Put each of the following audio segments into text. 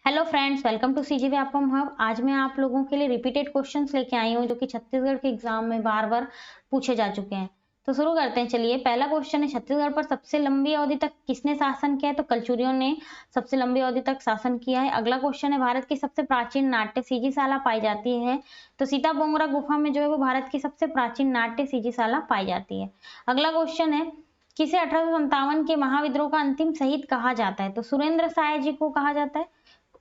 Hello friends, welcome to सीजीवी आपम hub. आज मैं आप लोगों के लिए रिपीटेड क्वेश्चंस लेके आई हूँ जो कि छत्तीसगढ़ के एग्जाम में बार बार पूछे जा चुके हैं। तो शुरू करते हैं। चलिए, पहला क्वेश्चन है, छत्तीसगढ़ पर सबसे लंबी अवधि तक किसने शासन किया है? तो कलचुरियों ने सबसे लंबी अवधि तक शासन किया है। अगला क्वेश्चन है, भारत की सबसे प्राचीन नाट्य सीजीशाला पाई जाती है? तो सीताबोंगरा गुफा में जो है वो भारत की सबसे प्राचीन नाट्य सीजीशाला पाई जाती है। अगला क्वेश्चन है, किसे 1857 के महाविद्रोह का अंतिम शहीद कहा जाता है? तो सुरेंद्र साय जी को कहा जाता है।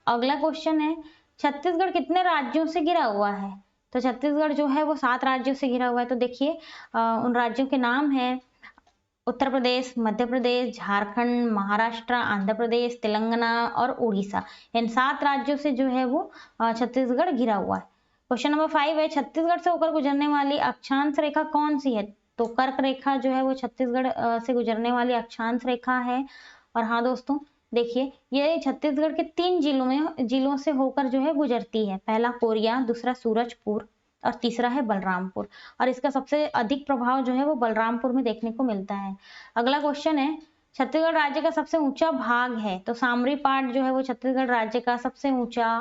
अगला क्वेश्चन है, छत्तीसगढ़ कितने राज्यों से घिरा हुआ है? तो छत्तीसगढ़ जो है वो 7 राज्यों से घिरा हुआ है। तो देखिए, उन राज्यों के नाम है उत्तर प्रदेश, मध्य प्रदेश, झारखंड, महाराष्ट्र, आंध्र प्रदेश, तेलंगाना और उड़ीसा। इन 7 राज्यों से जो है वो छत्तीसगढ़ घिरा हुआ है। क्वेश्चन नंबर 5 है, छत्तीसगढ़ से होकर गुजरने वाली अक्षांश रेखा कौन सी है? तो कर्क रेखा जो है वो छत्तीसगढ़ से गुजरने वाली अक्षांश रेखा है। और हाँ दोस्तों, देखिए, ये छत्तीसगढ़ के 3 जिलों से होकर जो है गुजरती है। पहला कोरिया, दूसरा सूरजपुर और तीसरा है बलरामपुर। और इसका सबसे अधिक प्रभाव जो है वो बलरामपुर में देखने को मिलता है। अगला क्वेश्चन है, छत्तीसगढ़ राज्य का सबसे ऊंचा भाग है? तो सामरी पाट जो है वो छत्तीसगढ़ राज्य का सबसे ऊंचा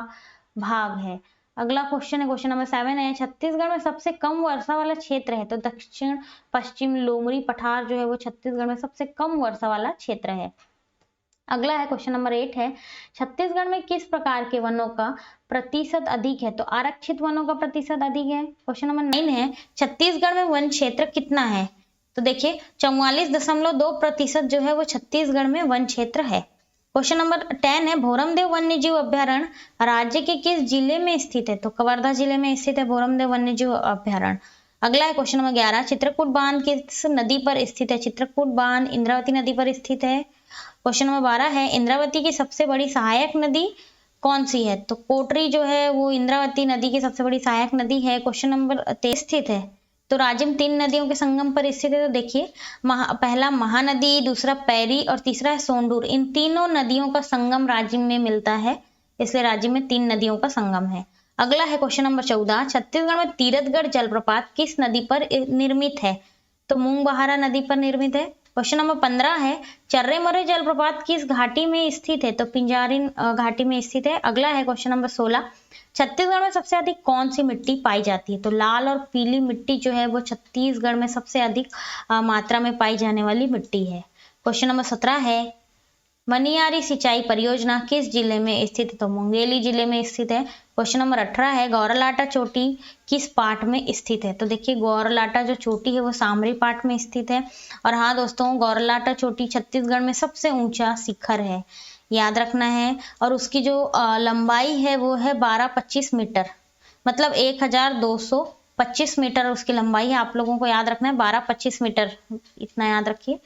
भाग है। अगला क्वेश्चन है, क्वेश्चन नंबर 7 है, छत्तीसगढ़ में सबसे कम वर्षा वाला क्षेत्र है? तो दक्षिण पश्चिम लोमड़ी पठार जो है वो छत्तीसगढ़ में सबसे कम वर्षा वाला क्षेत्र है। अगला है, क्वेश्चन नंबर 8 है, छत्तीसगढ़ में किस प्रकार के वनों का प्रतिशत अधिक है? तो आरक्षित वनों का प्रतिशत अधिक है। क्वेश्चन नंबर 9 है, छत्तीसगढ़ में वन क्षेत्र कितना है? तो देखिए, 44.2% जो है वो छत्तीसगढ़ में वन क्षेत्र है। क्वेश्चन नंबर 10 है, भोरमदेव वन्यजीव अभ्यारण्य राज्य के किस जिले में स्थित है? तो कवर्धा जिले में स्थित है भोरमदेव वन्यजीव अभ्यारण्य। अगला है, क्वेश्चन नंबर 11, चित्रकूट बांध किस नदी पर स्थित है? चित्रकूट बांध इंद्रावती नदी पर स्थित है। क्वेश्चन नंबर 12 है, इंद्रावती की सबसे बड़ी सहायक नदी कौन सी है? तो कोटरी जो है वो इंद्रावती नदी की सबसे बड़ी सहायक नदी है। क्वेश्चन नंबर 23 स्थित है? तो राज्य में 3 नदियों के संगम पर स्थित है। तो देखिए, पहला महानदी, दूसरा पैरी और तीसरा है सोंडूर। इन तीनों नदियों का संगम राज्य में मिलता है, इसलिए राज्य में 3 नदियों का संगम है। अगला है, क्वेश्चन नंबर 14, छत्तीसगढ़ में तीरथगढ़ जलप्रपात किस नदी पर निर्मित है? तो मूंगबहारा नदी पर निर्मित है। क्वेश्चन नंबर 15 है, चर्रे मर्रे जलप्रपात किस घाटी में स्थित है? तो पिंजारिन घाटी में स्थित है। अगला है, क्वेश्चन नंबर 16, छत्तीसगढ़ में सबसे अधिक कौन सी मिट्टी पाई जाती है? तो लाल और पीली मिट्टी जो है वो छत्तीसगढ़ में सबसे अधिक मात्रा में पाई जाने वाली मिट्टी है। क्वेश्चन नंबर 17 है, मनियारी सिंचाई परियोजना किस जिले में स्थित है? तो मुंगेली जिले में स्थित है। क्वेश्चन नंबर 18 है, गौरलाटा चोटी किस पाट में स्थित है? तो देखिए, गौरलाटा जो चोटी है वो सामरी पाट में स्थित है। और हाँ दोस्तों, गौरलाटा चोटी छत्तीसगढ़ में सबसे ऊंचा शिखर है, याद रखना है। और उसकी जो लंबाई है वो है 12-25 मीटर, मतलब 1225 मीटर उसकी लंबाई है। आप लोगों को याद रखना है 12-25 मीटर, इतना याद रखिए।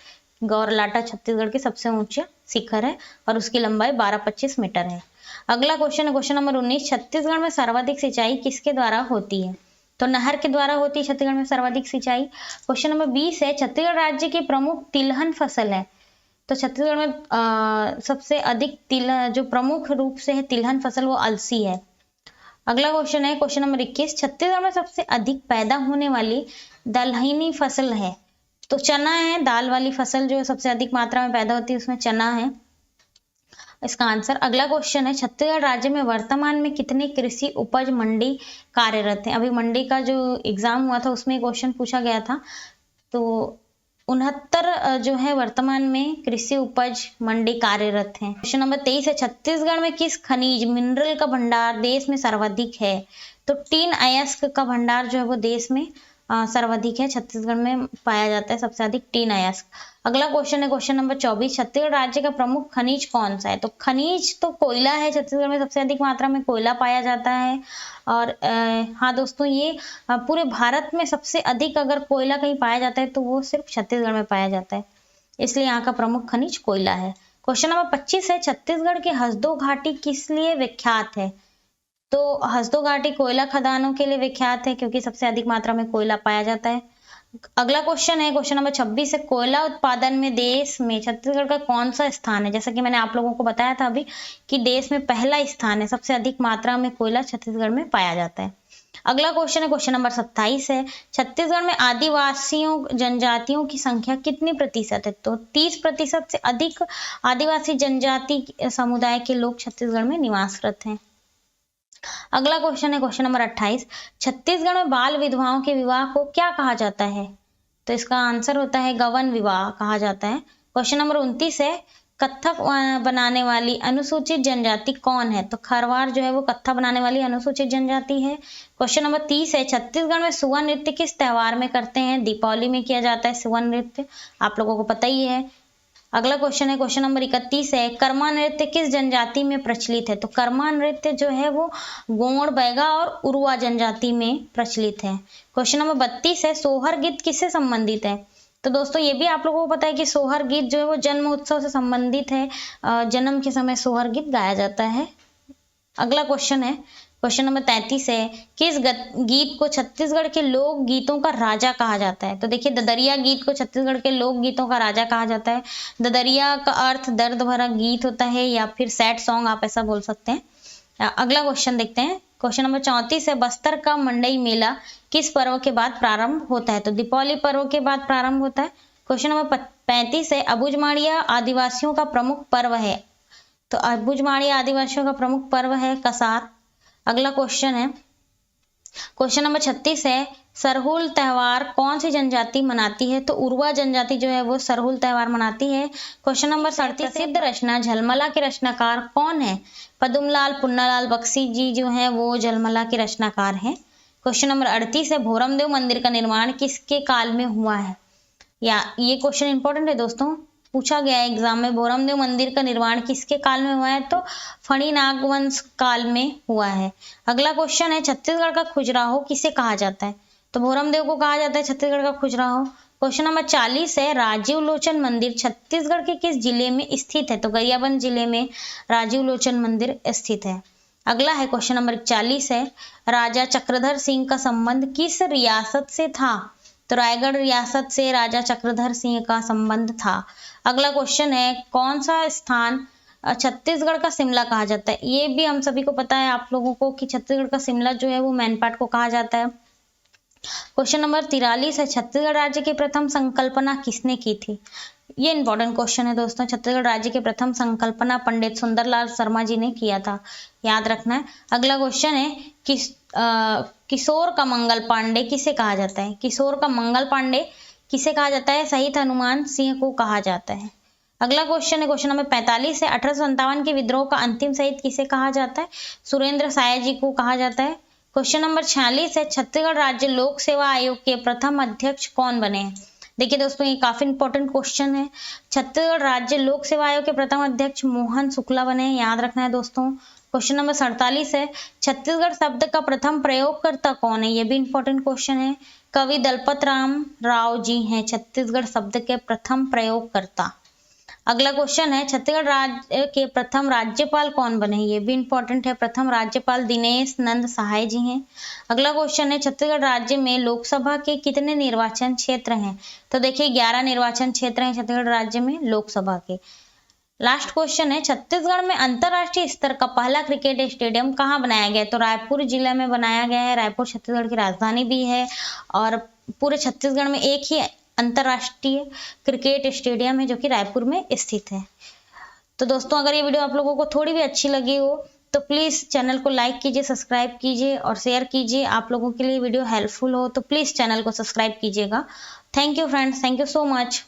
गौरलाटा छत्तीसगढ़ की सबसे ऊंचा शिखर है और उसकी लंबाई 12-25 मीटर है। अगला क्वेश्चन है, क्वेश्चन नंबर 19, छत्तीसगढ़ में सर्वाधिक सिंचाई किसके द्वारा होती है? तो नहर के द्वारा होती है छत्तीसगढ़ में सर्वाधिक सिंचाई। क्वेश्चन नंबर 20 है, छत्तीसगढ़ राज्य की प्रमुख तिलहन फसल है? तो छत्तीसगढ़ में सबसे अधिक जो प्रमुख रूप से है तिलहन फसल वो अलसी है। अगला क्वेश्चन है, क्वेश्चन नंबर 21, छत्तीसगढ़ में सबसे अधिक पैदा होने वाली दलहनी फसल है? तो चना है, दाल वाली फसल जो सबसे अधिक मात्रा में पैदा होती है उसमें चना है इसका आंसर। अगला क्वेश्चन है, छत्तीसगढ़ राज्य में वर्तमान में कितने कृषि उपज मंडी कार्यरत हैं? अभी मंडी का जो एग्जाम हुआ था उसमें क्वेश्चन पूछा गया था। तो 69 जो है वर्तमान में कृषि उपज मंडी कार्यरत हैं। क्वेश्चन नंबर 23 है, छत्तीसगढ़ में किस खनिज मिनरल का भंडार देश में सर्वाधिक है? तो टिन अयस्क का भंडार जो है वो देश में सर्वाधिक है, छत्तीसगढ़ में पाया जाता है सबसे अधिक टिन अयस्क। अगला क्वेश्चन है, क्वेश्चन नंबर 24, छत्तीसगढ़ राज्य का प्रमुख खनिज कौन सा है? तो खनिज तो कोयला है, छत्तीसगढ़ में सबसे अधिक मात्रा में कोयला पाया जाता है। और हाँ दोस्तों, ये पूरे भारत में सबसे अधिक अगर कोयला कहीं पाया जाता है तो वो सिर्फ छत्तीसगढ़ में पाया जाता है, इसलिए यहाँ का प्रमुख खनिज कोयला है। क्वेश्चन नंबर 25 है, छत्तीसगढ़ की हसदो घाटी किस लिए विख्यात है? तो हसदो घाटी कोयला खदानों के लिए विख्यात है क्योंकि सबसे अधिक मात्रा में कोयला पाया जाता है। अगला क्वेश्चन है, क्वेश्चन नंबर 26 है, कोयला उत्पादन में देश में छत्तीसगढ़ का कौन सा स्थान है? जैसा कि मैंने आप लोगों को बताया था अभी कि देश में पहला स्थान है, सबसे अधिक मात्रा में कोयला छत्तीसगढ़ में पाया जाता है। अगला क्वेश्चन है क्वेश्चन नंबर 27 है, छत्तीसगढ़ में आदिवासियों जनजातियों की संख्या कितनी प्रतिशत है? तो 30% से अधिक आदिवासी जनजाति समुदाय के लोग छत्तीसगढ़ में निवासरत हैं। अगला क्वेश्चन है क्वेश्चन नंबर 28, छत्तीसगढ़ में बाल विधवाओं के विवाह को क्या कहा जाता है? तो इसका आंसर होता है गवन विवाह कहा जाता है। क्वेश्चन नंबर 29 है, कत्थक बनाने वाली अनुसूचित जनजाति कौन है? तो खरवार जो है वो कत्था बनाने वाली अनुसूचित जनजाति है। क्वेश्चन नंबर 30 है, छत्तीसगढ़ में सुआ नृत्य किस त्योहार में करते हैं? दीपावली में किया जाता है सुआ नृत्य, आप लोगों को पता ही है। अगला क्वेश्चन है क्वेश्चन नंबर 31 है, कर्मा नृत्य किस जनजाति में प्रचलित है? तो कर्मा नृत्य जो है वो गोंड, बैगा और उरुआ जनजाति में प्रचलित है। क्वेश्चन नंबर 32 है, सोहर गीत किससे संबंधित है? तो दोस्तों ये भी आप लोगों को पता है कि सोहर गीत जो है वो जन्म उत्सव से संबंधित है, जन्म के समय सोहर गीत गाया जाता है। अगला क्वेश्चन है क्वेश्चन नंबर 33 है, किस गीत को छत्तीसगढ़ के लोक गीतों का राजा कहा जाता है? तो देखिए ददरिया गीत को छत्तीसगढ़ के लोक गीतों का राजा कहा जाता है। ददरिया का अर्थ दर्द भरा गीत होता है या फिर सैड सॉन्ग, आप ऐसा बोल सकते हैं। अगला क्वेश्चन देखते हैं क्वेश्चन नंबर 34 है, बस्तर का मंडई मेला किस पर्व के बाद प्रारंभ होता है? तो दीपावली पर्व के बाद प्रारंभ होता है। क्वेश्चन नंबर 35 है, अबुझमाड़िया आदिवासियों का प्रमुख पर्व है? तो अबुझमाड़िया आदिवासियों का प्रमुख पर्व है कसार। अगला क्वेश्चन है क्वेश्चन नंबर 36 है, सरहुल त्योहार कौन सी जनजाति मनाती है? तो उरुआ जनजाति जो है वो सरहुल त्योहार मनाती है। क्वेश्चन नंबर 37, प्रसिद्ध रचना झलमला के रचनाकार कौन है? पदुमलाल पुन्नालाल बख्शी जी जो है वो झलमला के रचनाकार हैं। क्वेश्चन नंबर 38 है, भोरमदेव मंदिर का निर्माण किसके काल में हुआ है? या ये क्वेश्चन इंपॉर्टेंट है दोस्तों, पूछा गया है एग्जाम में, भोरमदेव मंदिर का निर्माण किसके काल में हुआ है? तो फणी नागवंश काल में हुआ है। अगला क्वेश्चन है, छत्तीसगढ़ का खजुराहो किसे कहा जाता है? तो भोरमदेव को कहा जाता है छत्तीसगढ़ का खजुराहो। क्वेश्चन नंबर 40 है, राजीव लोचन मंदिर छत्तीसगढ़ के किस जिले में स्थित है? तो गरियाबंद जिले में राजीव लोचन मंदिर स्थित है। अगला है क्वेश्चन नंबर 41 है, राजा चक्रधर सिंह का संबंध किस रियासत से था? तो रायगढ़ रियासत से राजा चक्रधर सिंह का संबंध था। अगला क्वेश्चन है, कौन सा स्थान छत्तीसगढ़ का शिमला कहा जाता है? ये भी हम सभी को पता है आप लोगों को कि छत्तीसगढ़ का शिमला जो है वो मैनपाट को कहा जाता है। क्वेश्चन नंबर 43 है, छत्तीसगढ़ राज्य की प्रथम संकल्पना किसने की थी? ये इंपॉर्टेंट क्वेश्चन है दोस्तों, छत्तीसगढ़ राज्य की प्रथम संकल्पना पंडित सुंदरलाल शर्मा जी ने किया था, याद रखना है। अगला क्वेश्चन है, किशोर का मंगल पांडे किसे कहा जाता है? किशोर का मंगल पांडे किसे कहा जाता है? शहीद हनुमान सिंह को कहा जाता है। अगला क्वेश्चन है क्वेश्चन नंबर 45 है, 1857 के विद्रोह का अंतिम शहीद किसे कहा जाता है? सुरेंद्र साय जी को कहा जाता है। क्वेश्चन नंबर 46 है, छत्तीसगढ़ राज्य लोक सेवा आयोग के प्रथम अध्यक्ष कौन बने हैं? देखिए दोस्तों ये काफी इंपॉर्टेंट क्वेश्चन है, छत्तीसगढ़ राज्य लोक सेवा आयोग के प्रथम अध्यक्ष मोहन शुक्ला बने हैं, याद रखना है दोस्तों। क्वेश्चन नंबर 47 है, छत्तीसगढ़ शब्द का प्रथम प्रयोगकर्ता कौन है? ये भी इंपॉर्टेंट क्वेश्चन है, कवि दलपत राव जी हैं छत्तीसगढ़ शब्द के प्रथम प्रयोगकर्ता। अगला क्वेश्चन है, छत्तीसगढ़ राज्य के प्रथम राज्यपाल कौन बने? ये भी इंपॉर्टेंट है, प्रथम राज्यपाल दिनेश नंद सहाय जी हैं। अगला क्वेश्चन है, छत्तीसगढ़ राज्य में लोकसभा के कितने निर्वाचन क्षेत्र हैं? तो देखिए 11 निर्वाचन क्षेत्र हैं छत्तीसगढ़ राज्य में लोकसभा के। लास्ट क्वेश्चन है, छत्तीसगढ़ में अंतरराष्ट्रीय स्तर का पहला क्रिकेट स्टेडियम कहाँ बनाया गया है? तो रायपुर जिला में बनाया गया है, रायपुर छत्तीसगढ़ की राजधानी भी है और पूरे छत्तीसगढ़ में एक ही अंतरराष्ट्रीय क्रिकेट स्टेडियम है जो कि रायपुर में स्थित है। तो दोस्तों अगर ये वीडियो आप लोगों को थोड़ी भी अच्छी लगी हो तो प्लीज़ चैनल को लाइक कीजिए, सब्सक्राइब कीजिए और शेयर कीजिए। आप लोगों के लिए वीडियो हेल्पफुल हो तो प्लीज़ चैनल को सब्सक्राइब कीजिएगा। Thank you friends, thank you so much.